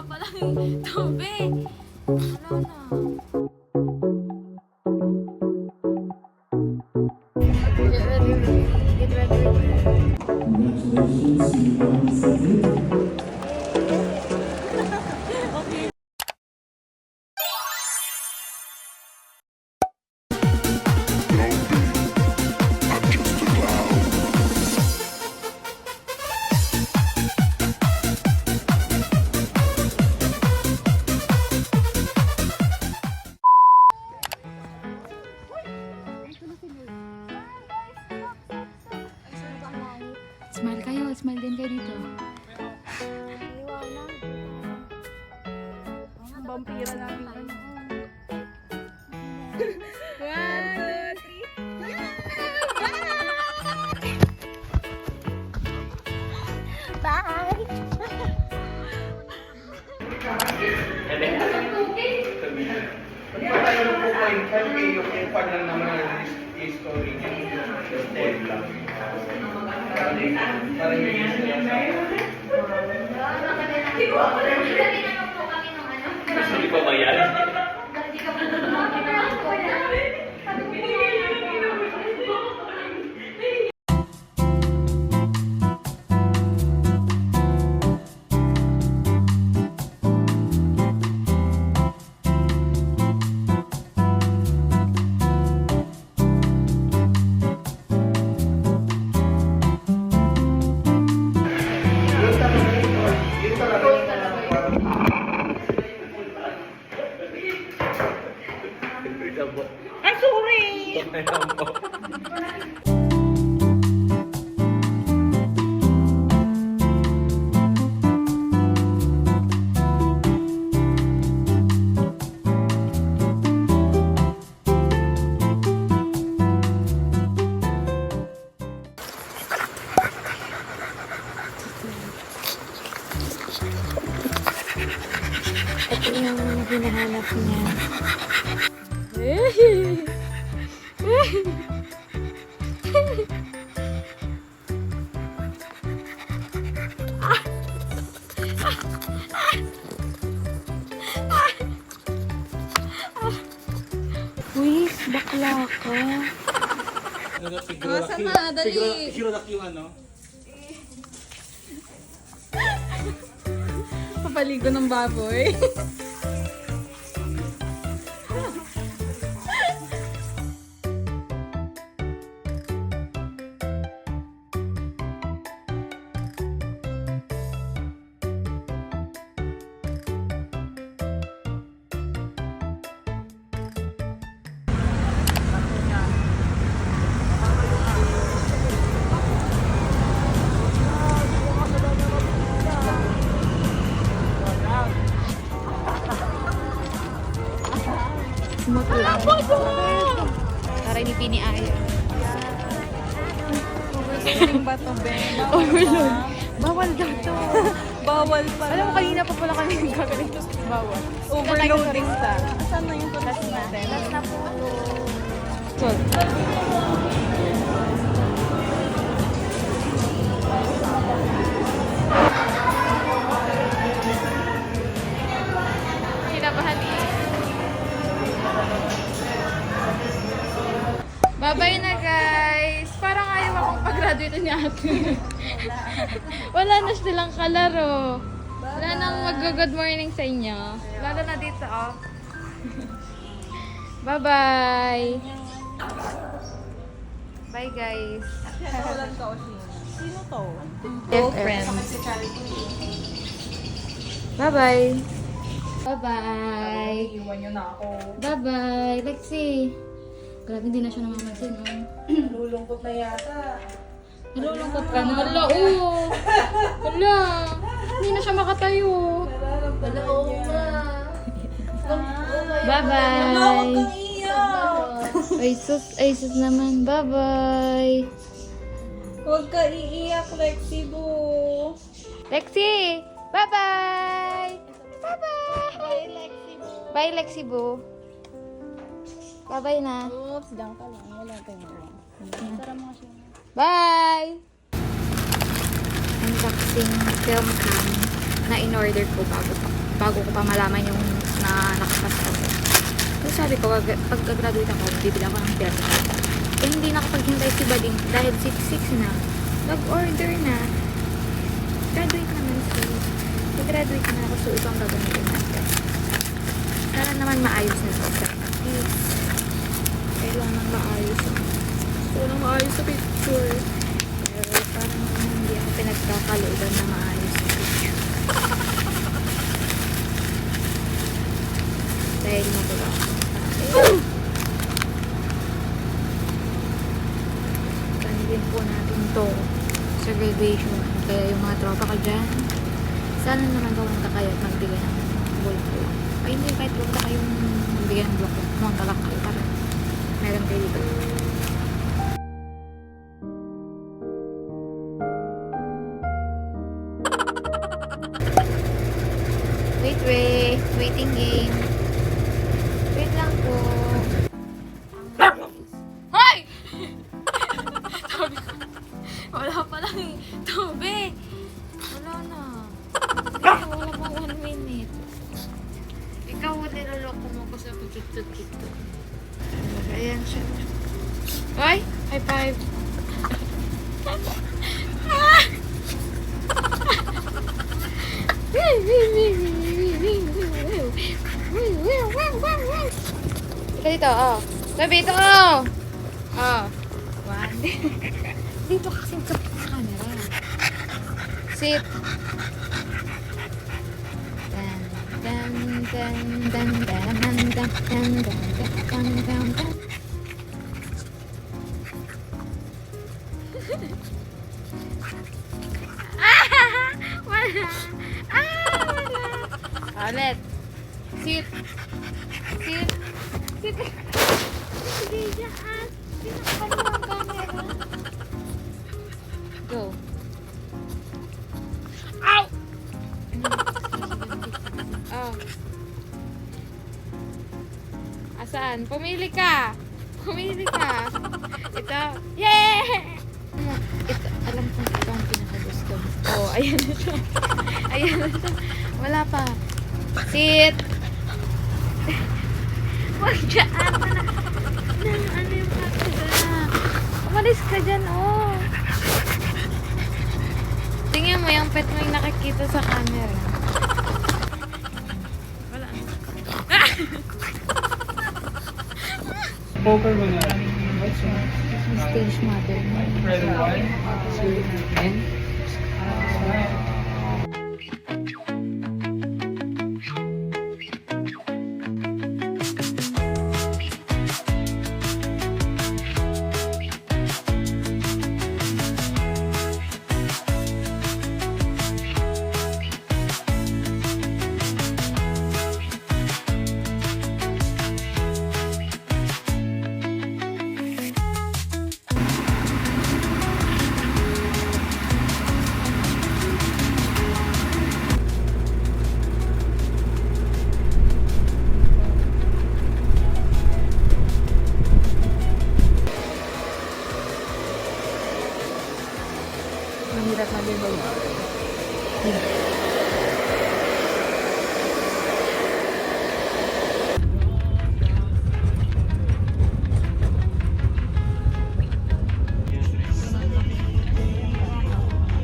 pa lang yung tubig. Wala na. Get ready. Get ready. Congratulations, you won the second. Smile kayo. Smile din kayo dito. Ang vampira namin. One, two, three. Ano po po yung yung fan lang naman ng story niya. Yung lang. Parang yung Gusto ko ba yan? Ay, sorry! Ito yung hinahanap niya. Uy, bakla ka. Asan na? Dali! Siguro yung ano? Papaligo ng baboy. Smooth lang. Taray ni Pini ayaw. Overloading ba ito, Ben? Overload. Bawal daw to. Bawal pa. Alam mo, kanina pa pala kami gagaling to. Bawal. Overloading ta. Saan na yung tulas natin? Last na po. Kinabahan eh. Bye-bye na guys! Parang ayaw akong pag-graduate ni ate. Wala na silang kalaro. Wala nang mag-good morning sa inyo. Lalo na dito, oh. Bye-bye! Bye guys! Walang kausina. Sino to? Girlfriend. Bye-bye! Bye-bye! Iwan niyo na ako. Bye-bye! Lexi! Grabe, hindi na siya namamansin, oh. Lulungkot na yata. Nalulungkot ka na. Hala, oo. Hala. Hindi na siya makatayo. Wala, oo nga. Bye-bye. Kang iyak. Ay, sus naman. Bye-bye. Huwag ka iiyak, Lexi Boo. Lexi! Bye-bye! Bye-bye! Bye, Lexi Boo. Bye, Lexi Boo. Bye-bye na. Oops, diyan ka lang. Wala tayong Tara mo siya. Bye! Unboxing film cam na in-order ko bago pa. bago ko pa malaman yung na nakapasa ako. So sabi ko, pag graduate ako, bibili ako ng pera. Eh, hindi nakapaghintay si Bading dahil 6-6 na. Nag-order na. Graduate naman siya. Nag-graduate na ako, so ibang gagamitin natin. Sana naman maayos na sa offer. Please. Kailangan maayos. Kailangan maayos sa picture. Pero parang hindi ako pinagkakalooban na maayos sa picture. Dahil matula ako. Ganyan po natin to sa graduation. Kaya yung mga tropa ko dyan, sana naman gawang kakayat magbigay ng bulak. Ay hindi, kahit huwag na kayong magbigay ng bulak. Huwag lang kayo para meron kayo dito. Waiting game. Wait lang po. Hoy! Sabi ko, wala pa lang eh. Tobe! Wala na. Wala pa 1 minute. Ikaw, niloloko mo ko sa pagtutut dito. Ayan siya. Hoy! High five! Ika dito, oh. Sabi ito, oh. Oh. 1. Dito kasi sa camera. Sit. Dan, dan, dan, dan, dan, dan, dan, dan, dan, dan, dan. Wala. Wala. Ulit. Sit. Sit. Sit. Hindi dyan. Pinakpan mo ang camera. Go. Ow! Oh. Asaan? Pumili ka. Pumili ka. Ito. Yeah! Ito, alam kong ito ang pinakagusto mo. Oh, ayan na siya. Ayan na siya. Wala pa. Sit. Wag dyan. Ano yung camera? Umalis ka dyan, oh. Tingnan mo yung pet mo yung nakikita sa camera. Wala. Poker mo na. Stage mother. Ready, 1, 2, and... Mahirap mag-ibig.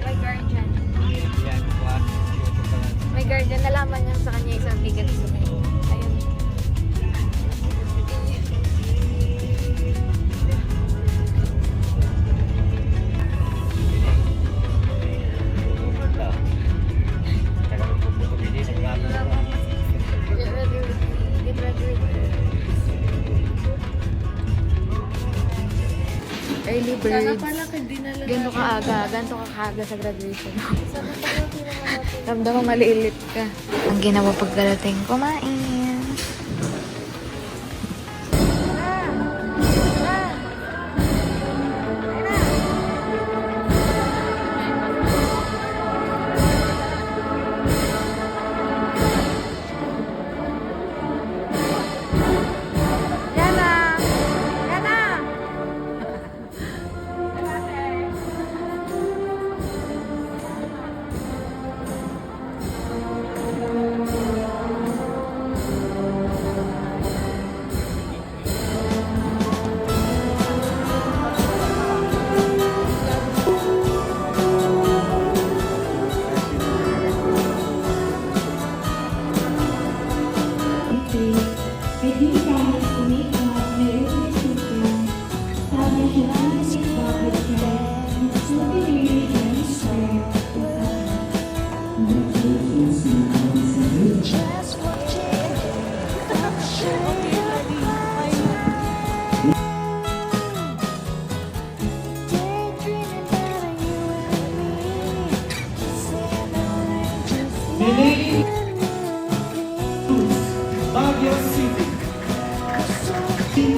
May guardian. May guardian. Nalaman niya sa kanya isang bigat sa kanya. Ayun. Get ready. Early birds. Ganto ka aga. Ganto ka kaaga sa graduation. Ramdam mo maliilit ka. Ang ginawa pagdarating, kumain.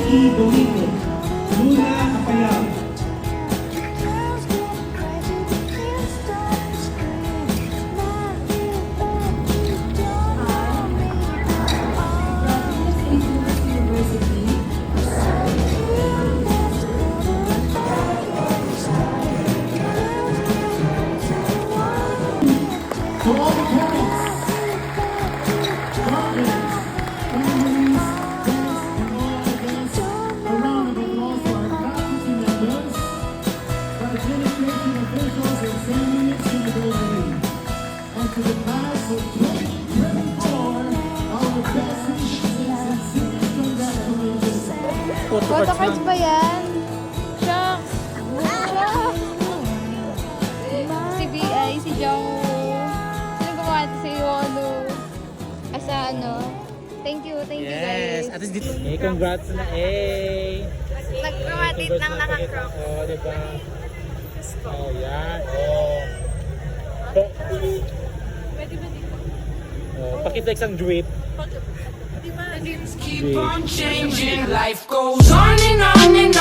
Ricky Domingo, Luna Apayao. To all the parents, guardians, families, friends, and all our guests, a round of applause for our faculty members, for administration officials and St. Louis University, and to the class of 2024, our best wishes and sincere congratulations. Photo cards ba yan? Shucks! Si B.I., si Jong. Sino gumawa ito si Iwano? Asa ano? Thank you guys. At least dito. Eh, congrats na Nag-promote ng naka-crop. Oh, diba? Oh, yan. Oh. Pwede ba dito? Oh, pakita isang drip. Keep on changing, life goes on and on and